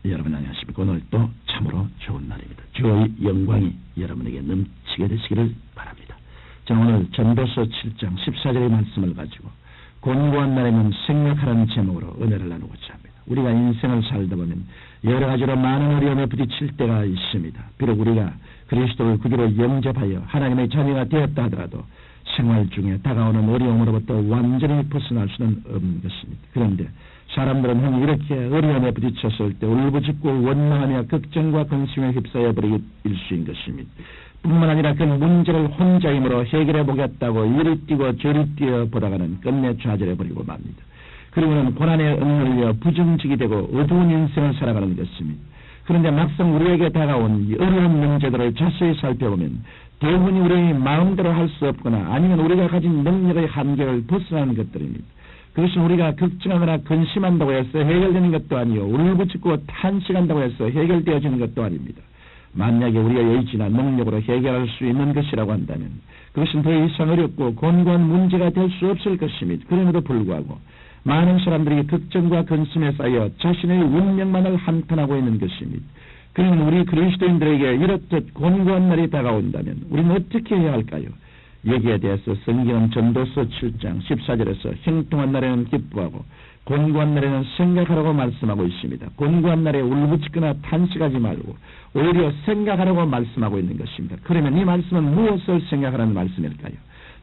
여러분 안녕하십니까. 오늘 또 참으로 좋은 날입니다. 주의 영광이 여러분에게 넘치게 되시기를 바랍니다. 저는 오늘 전도서 7장 14절의 말씀을 가지고 곤고한 날에는 생각하라는 제목으로 은혜를 나누고자 합니다. 우리가 인생을 살다 보면 여러 가지로 많은 어려움에 부딪힐 때가 있습니다. 비록 우리가 그리스도를 구주로 영접하여 하나님의 자녀가 되었다 하더라도 생활 중에 다가오는 어려움으로부터 완전히 벗어날 수는 없는 것입니다. 그런데 사람들은 흔히 이렇게 어려움에 부딪혔을 때 울부짖고 원망하며 걱정과 근심에 휩싸여 버리기 일수인 것입니다. 뿐만 아니라 그 문제를 혼자 힘으로 해결해 보겠다고 이리 뛰고 저리 뛰어 보다가는 끝내 좌절해 버리고 맙니다. 그리고는 고난에 억눌려 부정직이 되고 어두운 인생을 살아가는 것입니다. 그런데 막상 우리에게 다가온 이 어려운 문제들을 자세히 살펴보면 대부분이 우리의 마음대로 할 수 없거나 아니면 우리가 가진 능력의 한계를 벗어나는 것들입니다. 그것은 우리가 걱정하거나 근심한다고 해서 해결되는 것도 아니요 울부짖고 탄식한다고 해서 해결되어지는 것도 아닙니다. 만약에 우리의 의지나 능력으로 해결할 수 있는 것이라고 한다면 그것은 더 이상 어렵고 곤고한 문제가 될 수 없을 것입니다. 그럼에도 불구하고 많은 사람들이 걱정과 근심에 쌓여 자신의 운명만을 한탄하고 있는 것입니다. 그러면 우리 그리스도인들에게 이렇듯 곤고한 날이 다가온다면 우리는 어떻게 해야 할까요? 여기에 대해서 성경은 전도서 7장 14절에서 형통한 날에는 기뻐하고 곤고한 날에는 생각하라고 말씀하고 있습니다. 곤고한 날에 울부짖거나 탄식하지 말고 오히려 생각하라고 말씀하고 있는 것입니다. 그러면 이 말씀은 무엇을 생각하라는 말씀일까요?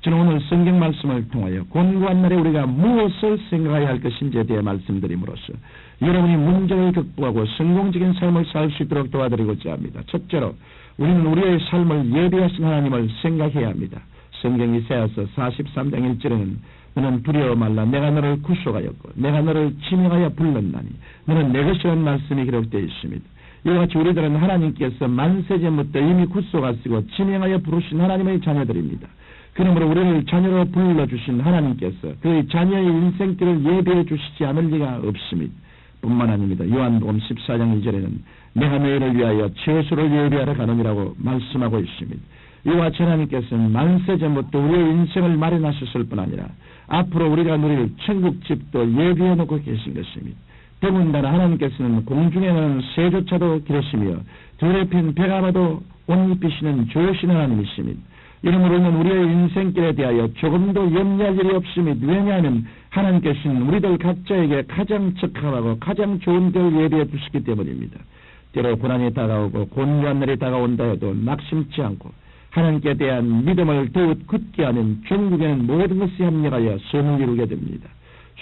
저는 오늘 성경 말씀을 통하여 곤고한 날에 우리가 무엇을 생각해야 할 것인지에 대해 말씀드림으로써 여러분이 문제를 극복하고 성공적인 삶을 살 수 있도록 도와드리고자 합니다. 첫째로 우리는 우리의 삶을 예비하신 하나님을 생각해야 합니다. 성경 이사야서 43장 1절에는 너는 두려워 말라 내가 너를 구속하였고 내가 너를 지명하여 불렀나니 너는 내 것이라는 말씀이 기록되어 있습니다. 이와 같이 우리들은 하나님께서 만세전부터 이미 구속하시고 지명하여 부르신 하나님의 자녀들입니다. 그러므로 우리를 자녀로 불러주신 하나님께서 그의 자녀의 인생길을 예비해 주시지 않을 리가 없습니다. 뿐만 아닙니다. 요한복음 14장 2절에는 내가 너희를 위하여 처소를 예비하러 가느니라고 말씀하고 있습니다. 이와 같이 하나님께서는 만세전부터 우리의 인생을 마련하셨을 뿐 아니라 앞으로 우리가 누릴 천국집도 예비해 놓고 계신 것입니다. 더군다나 하나님께서는 공중에 나는 새조차도 기르시며 들에 핀 배가 봐도 옷 입히시는 좋으신 하나님이십니다. 이러므로는 우리의 인생길에 대하여 조금도 염려할 일이 없습니다. 왜냐하면 하나님께서는 우리들 각자에게 가장 적합하고 가장 좋은 데를 예비해 주시기 때문입니다. 때로 고난이 다가오고 곤고한 날이 다가온다 해도 낙심치 않고 하나님께 대한 믿음을 더욱 굳게 하는 종국에는 모든 것이 합력하여 선을 이루게 됩니다.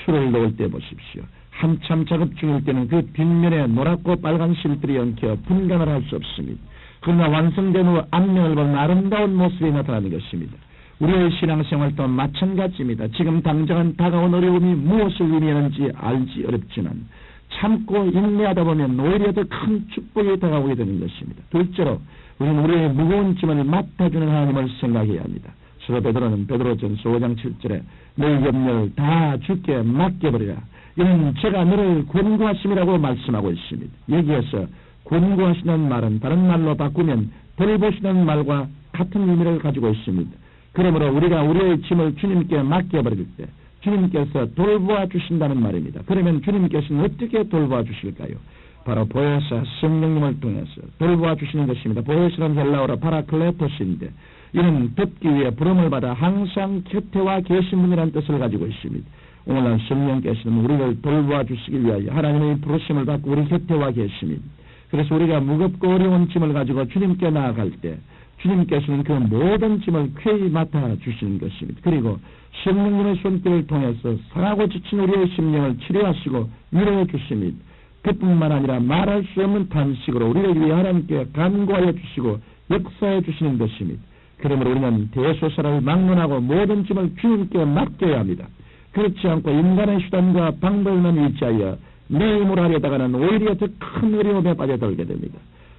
술을 넣을 때 보십시오. 한참 작업 중일 때는 그 뒷면에 노랗고 빨간 실들이 엉켜 분간을 할 수 없습니다. 그러나 완성된 후 앞면을 보는 아름다운 모습이 나타나는 것입니다. 우리의 신앙생활도 마찬가지입니다. 지금 당장은 다가온 어려움이 무엇을 의미하는지 알지 어렵지만 참고 인내하다 보면 오히려 더 큰 축복이 다가오게 되는 것입니다. 둘째로 우리는 우리의 무거운 짐을 맡아주는 하나님을 생각해야 합니다. 사도 베드로는 베드로전서 5장 7절에 너희 염려를 다 주께 맡겨버리라. 이는 제가 너를 권고하심이라고 말씀하고 있습니다. 여기에서 권고하시는 말은 다른 말로 바꾸면 돌보시는 말과 같은 의미를 가지고 있습니다. 그러므로 우리가 우리의 짐을 주님께 맡겨버릴 때 주님께서 돌보아 주신다는 말입니다. 그러면 주님께서는 어떻게 돌보아 주실까요? 바로 보혜사 성령님을 통해서 돌보아 주시는 것입니다. 보혜사는 헬라어로 파라클레토스인데 이는 돕기 위해 부름을 받아 항상 곁에와 계신 분이라는 뜻을 가지고 있습니다. 오늘날 성령께서는 우리를 돌보아 주시기 위하여 하나님의 부르심을 받고 우리 곁에와 계십니다. 그래서 우리가 무겁고 어려운 짐을 가지고 주님께 나아갈 때 주님께서는 그 모든 짐을 쾌히 맡아주시는 것입니다. 그리고 성령님의 손길을 통해서 상하고 지친 우리의 심령을 치료하시고 위로해 주십니다. 그뿐만 아니라 말할 수 없는 탄식으로 우리를 위해 하나님께 간구하여 주시고 역사해 주시는 것입니다. 그러므로 우리는 대소사를 막론하고 모든 짐을 주님께 맡겨야 합니다. 그렇지 않고 인간의 수단과 방법만 의지하여 내 힘으로 하려다가는 오히려 더 큰 어려움에 빠져들게 됩니다.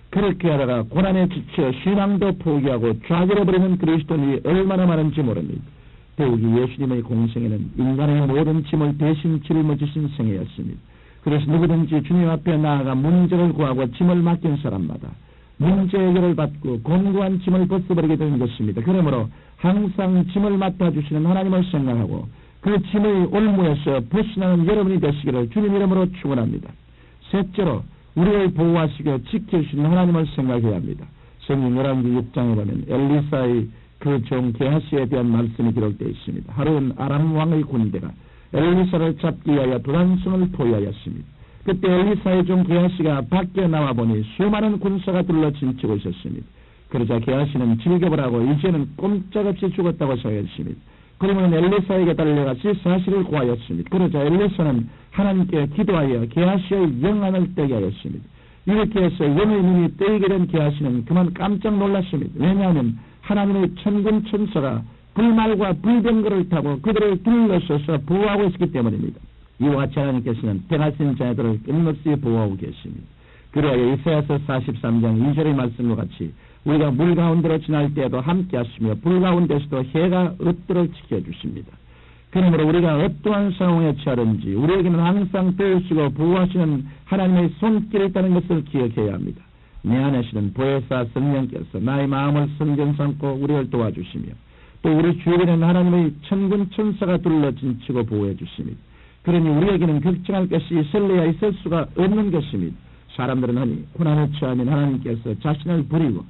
그렇게 하다가 고난에 지쳐 신앙도 포기하고 좌절해버리는 그리스도인이 얼마나 많은지 모릅니다. 더욱이 예수님의 공생에는 인간의 모든 짐을 대신 짊어지신 생애였습니다. 그래서 누구든지 주님 앞에 나아가 문제를 구하고 짐을 맡긴 사람마다 문제 해결을 받고 곤고한 짐을 벗어버리게 되는 것입니다. 그러므로 항상 짐을 맡아주시는 하나님을 생각하고 그 짐의 올무에서 벗어나는 여러분이 되시기를 주님 이름으로 축원합니다. 셋째로 우리를 보호하시고 지켜주시는 하나님을 생각해야 합니다. 성경 열왕기 6장에 보면 엘리사의 그 종 게하시에 대한 말씀이 기록되어 있습니다. 하루는 아람 왕의 군대가 엘리사를 잡기 위하여 도단성을 포위하였습니다. 그때 엘리사의 종 게하시가 밖에 나와보니 수많은 군사가 둘러진치고 있었습니다. 그러자 게하시는 즐겨을 하고 이제는 꼼짝없이 죽었다고 생각했습니다. 그러면 엘리사에게 달려가서 사실을 고하였습니다. 그러자 엘리사는 하나님께 기도하여 게하시의 영안을 떼게 하였습니다. 이렇게 해서 영의 눈이 떼이게 된 게하시는 그만 깜짝 놀랐습니다. 왜냐하면 하나님의 천군 천사가 불말과 불병거를 타고 그들을 둘러서서 보호하고 있기 때문입니다. 이와 같이 하나님께서는 행하시는 자들을 끊임없이 보호하고 계십니다. 그러하여 이사야서 43장 2절의 말씀과 같이 우리가 물 가운데로 지날 때에도 함께 하시며 불 가운데서도 해가 얻도록 지켜주십니다. 그러므로 우리가 어떠한 상황에 처하든지 우리에게는 항상 도우시고 보호하시는 하나님의 손길이 있다는 것을 기억해야 합니다. 내 안에서는 보혜사 성령께서 나의 마음을 성전 삼고 우리를 도와주시며 또 우리 주위에는 하나님의 천군 천사가 둘러진치고 보호해 주십니다. 그러니 우리에게는 걱정할 것이 있을래야 있을 수가 없는 것입니다. 사람들은 하니 고난을 처하면 하나님께서 자신을 버리고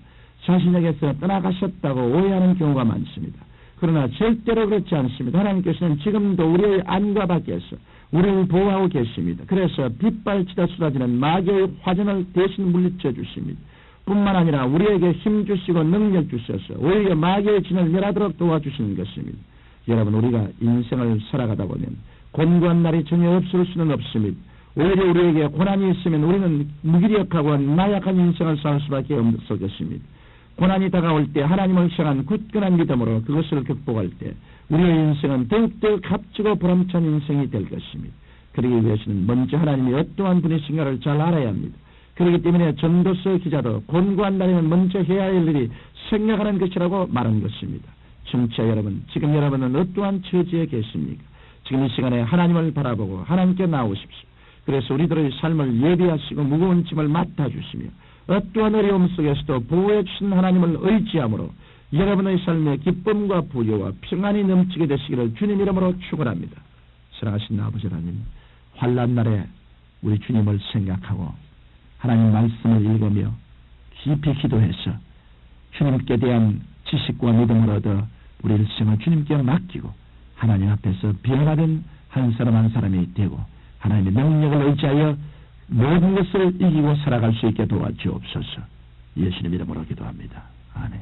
자신에게서 떠나가셨다고 오해하는 경우가 많습니다. 그러나 절대로 그렇지 않습니다. 하나님께서는 지금도 우리의 안과 밖에서 우리를 보호하고 계십니다. 그래서 빗발치다 쏟아지는 마귀의 화전을 대신 물리쳐 주십니다. 뿐만 아니라 우리에게 힘 주시고 능력 주셔서 오히려 마귀의 진을 멸하도록 도와주시는 것입니다. 여러분, 우리가 인생을 살아가다 보면 곤고한 날이 전혀 없을 수는 없습니다. 오히려 우리에게 고난이 있으면 우리는 무기력하고 나약한 인생을 살 수밖에 없을 것입니다. 고난이 다가올 때 하나님을 향한 굳건한 믿음으로 그것을 극복할 때 우리의 인생은 더욱더 값지고 보람찬 인생이 될 것입니다. 그러기 위해서는 먼저 하나님이 어떠한 분이신가를 잘 알아야 합니다. 그렇기 때문에 전도서 기자도 곤고한 날에는 먼저 해야 할 일이 생각하는 것이라고 말한 것입니다. 청취자 여러분, 지금 여러분은 어떠한 처지에 계십니까? 지금 이 시간에 하나님을 바라보고 하나님께 나오십시오. 그래서 우리들의 삶을 예비하시고 무거운 짐을 맡아주시며 어떠한 어려움 속에서도 보호해 주신 하나님을 의지함으로 여러분의 삶에 기쁨과 부여와 평안이 넘치게 되시기를 주님 이름으로 축원합니다. 사랑하신 아버지 하나님, 환난 날에 우리 주님을 생각하고 하나님 말씀을 읽으며 깊이 기도해서 주님께 대한 지식과 믿음을 얻어 우리 일생을 주님께 맡기고 하나님 앞에서 변화된 한 사람 한 사람이 되고 하나님의 능력을 의지하여 모든 것을 이기고 살아갈 수 있게 도와주옵소서. 예수님 이름으로 기도합니다. 아멘.